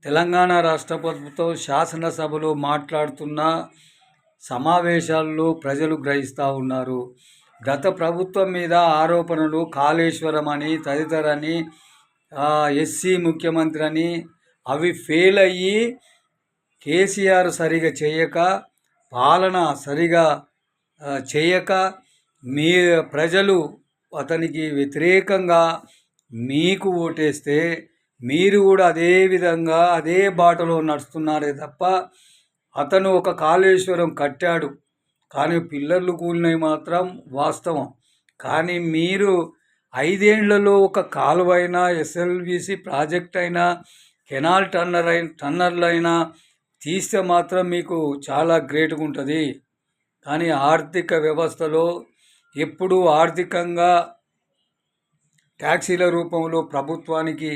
తెలంగాణ రాష్ట్ర ప్రభుత్వం శాసనసభలో మాట్లాడుతున్న సమావేశాల్లో ప్రజలు గ్రహిస్తూ ఉన్నారు. గత ప్రభుత్వం మీద ఆరోపణలు కాళేశ్వరం అని తదితరని ఎస్సీ ముఖ్యమంత్రి అని అవి ఫెయిల్ అయ్యి కేసీఆర్ సరిగా చేయక పాలన సరిగా చేయక మీ ప్రజలు అతనికి వ్యతిరేకంగా మీకు ఓటేస్తే మీరు కూడా అదే విధంగా అదే బాటలో నడుస్తున్నారే తప్ప అతను ఒక కాళేశ్వరం కట్టాడు కానీ పిల్లర్లు కూలినవి మాత్రం వాస్తవం. కానీ మీరు 5 ఏళ్లలో ఒక కాలువైనా ఎస్ఎల్బీసీ ప్రాజెక్ట్ అయినా కెనాల్ టన్నర్లు అయినా తీస్తే మాత్రం మీకు చాలా గ్రేట్గా ఉంటుంది. కానీ ఆర్థిక వ్యవస్థలో ఎప్పుడూ ఆర్థికంగా ట్యాక్సీల రూపంలో ప్రభుత్వానికి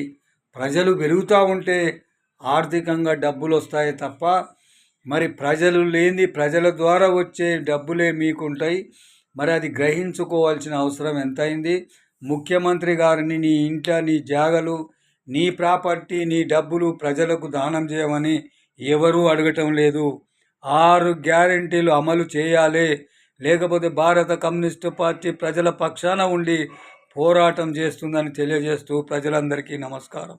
ప్రజలు పెరుగుతూ ఉంటే ఆర్థికంగా డబ్బులు వస్తాయి తప్ప మరి ప్రజలు లేని ప్రజల ద్వారా వచ్చే డబ్బులే మీకుంటాయి. మరి అది గ్రహించుకోవాల్సిన అవసరం ఎంతైంది? ముఖ్యమంత్రి గారిని నీ ఇంట నీ జాగలు నీ ప్రాపర్టీ నీ డబ్బులు ప్రజలకు దానం చేయమని ఎవరూ అడగటం లేదు. 6 గ్యారెంటీలు అమలు చేయాలి, లేకపోతే భారత కమ్యూనిస్టు పార్టీ ప్రజల పక్షాన ఉండి పోరాటం చేస్తుందని తెలియజేస్తూ ప్రజలందరికీ నమస్కారం.